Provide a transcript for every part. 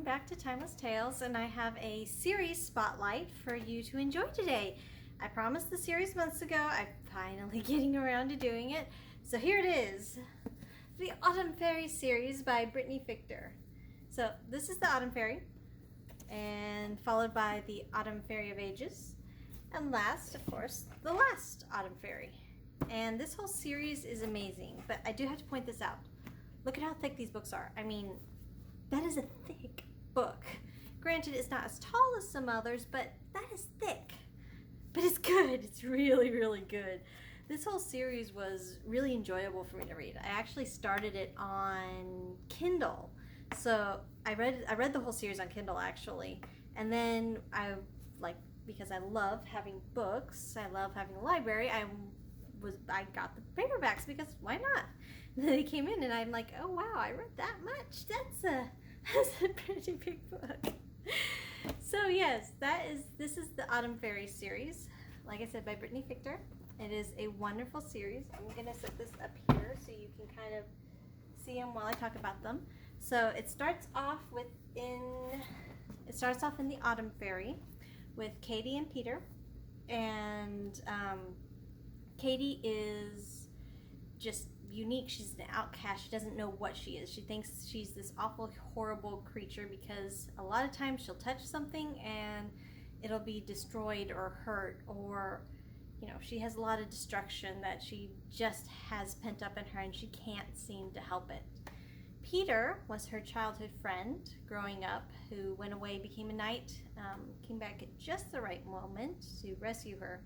back to Timeless Tales, and I have a series spotlight for you to enjoy today. I promised the series months ago. I'm finally getting around to doing it. So here it is, the Autumn Fairy series by Brittany Fichter. So this is the Autumn Fairy, and followed by the Autumn Fairy of Ages, and last, of course, the last Autumn Fairy. And this whole series is amazing, but I do have to point this out. Look at how thick these books are. I mean, that is a thick book. Granted, it's not as tall as some others, but that is thick. But it's good. It's really, really good. This whole series was really enjoyable for me to read. I actually started it on Kindle. So I read the whole series on Kindle actually. And then because I love having books, I love having a library, I got the paperbacks because why not? And they came in and I'm like, oh wow, I read that much. That's a pretty big book. So yes, this is the Autumn Fairy series, like I said, by Brittany Fichter. It is a wonderful series. I'm gonna set this up here so you can kind of see them while I talk about them. So it starts off in the Autumn Fairy with Katie and Peter, and Katie is just unique. She's an outcast. She doesn't know what she is. She thinks she's this awful, horrible creature because a lot of times she'll touch something and it'll be destroyed or hurt, or she has a lot of destruction that she just has pent up in her and she can't seem to help it. Peter was her childhood friend growing up who went away, became a knight, came back at just the right moment to rescue her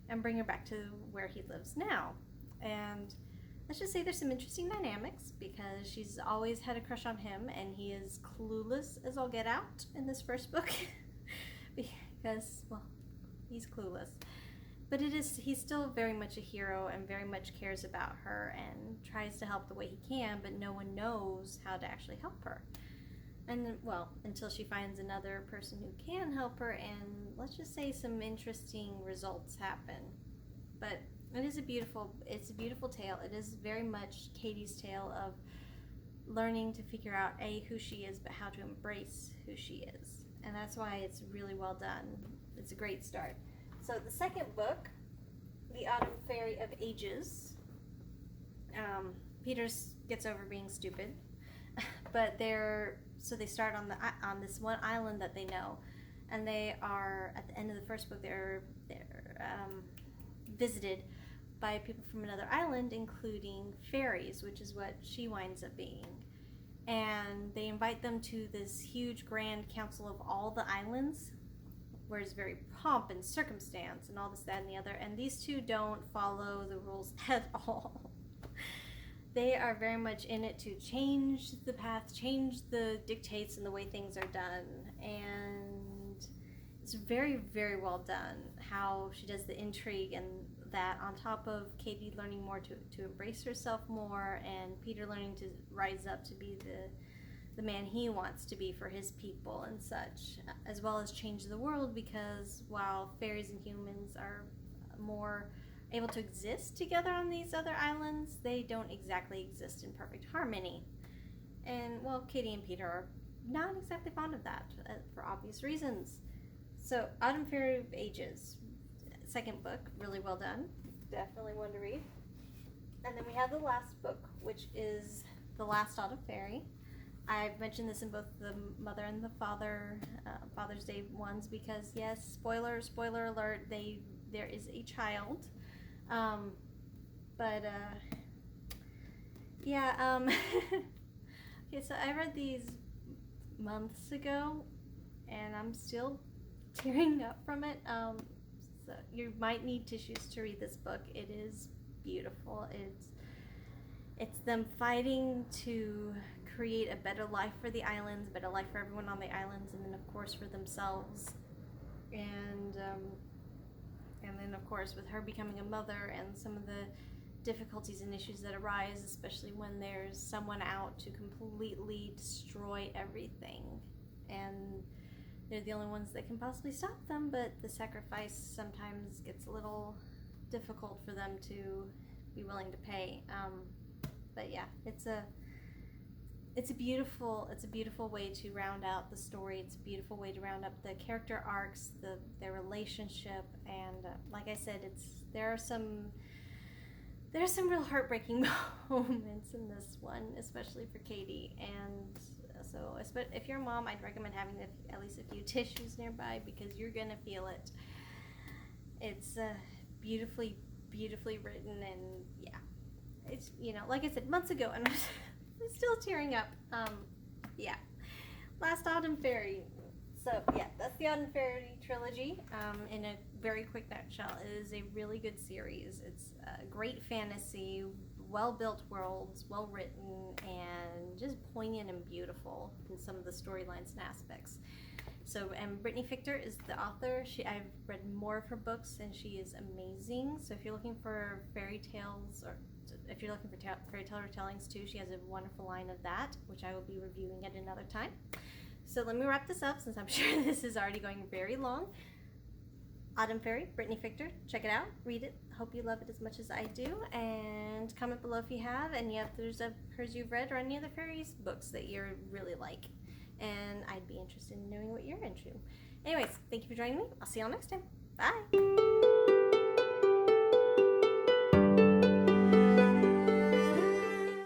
and bring her back to where he lives now. And let's just say there's some interesting dynamics because she's always had a crush on him and he is clueless as all get out in this first book because, well, he's clueless. But he's still very much a hero and very much cares about her and tries to help the way he can, but no one knows how to actually help her. And, well, until she finds another person who can help her, and let's just say some interesting results happen. But it's a beautiful tale. It is very much Katie's tale of learning to figure out who she is, but how to embrace who she is. And that's why it's really well done. It's a great start. So the second book, The Autumn Fairy of Ages, Peter gets over being stupid, but they start on this one island that they know, and they are at the end of the first book. They're visited by people from another island, including fairies, which is what she winds up being. And they invite them to this huge grand council of all the islands, where it's very pomp and circumstance and all this, that, and the other. And these two don't follow the rules at all. They are very much in it to change the path, change the dictates and the way things are done. And it's very, very well done how she does the intrigue, and that on top of Katie learning more to embrace herself more, and Peter learning to rise up to be the man he wants to be for his people and such, as well as change the world, because while fairies and humans are more able to exist together on these other islands, they don't exactly exist in perfect harmony. And, well, Katie and Peter are not exactly fond of that for obvious reasons. So, Autumn Fairy of Ages, second book, really well done. Definitely one to read. And then we have the last book, which is The Last Autumn Fairy. I've mentioned this in both the Mother and the Father's Day ones because, yes, spoiler alert, there is a child. Okay, so I read these months ago, and I'm still tearing up from it. So you might need tissues to read this book. It is beautiful. It's them fighting to create a better life for the islands, a better life for everyone on the islands, and then of course for themselves. And then of course with her becoming a mother and some of the difficulties and issues that arise, especially when there's someone out to completely destroy everything. And they're the only ones that can possibly stop them, but the sacrifice sometimes gets a little difficult for them to be willing to pay. But yeah, it's a beautiful way to round out the story. It's a beautiful way to round up the character arcs, their relationship, and like I said, there are some real heartbreaking moments in this one, especially for Katie. And so, if you're a mom, I'd recommend having at least a few tissues nearby because you're gonna feel it. It's beautifully written, and yeah, it's, like I said months ago, and I'm still tearing up. Yeah, Last Autumn Fairy. So yeah, that's the Autumn Fairy trilogy. In a very quick nutshell, it is a really good series. It's a great fantasy, well-built worlds, well-written, and just poignant and beautiful in some of the storylines and aspects. So, and Brittany Fichter is the author. I've read more of her books, and she is amazing. So if you're looking for fairy tales, or if you're looking for fairy tale retellings too, she has a wonderful line of that, which I will be reviewing at another time. So let me wrap this up, since I'm sure this is already going very long. Autumn Fairy, Brittany Fichter. Check it out, read it. Hope you love it as much as I do, and comment below if you have any others of hers you've read, or any other fairies books that you really like. And I'd be interested in knowing what you're into. Anyways, thank you for joining me. I'll see y'all next time. Bye!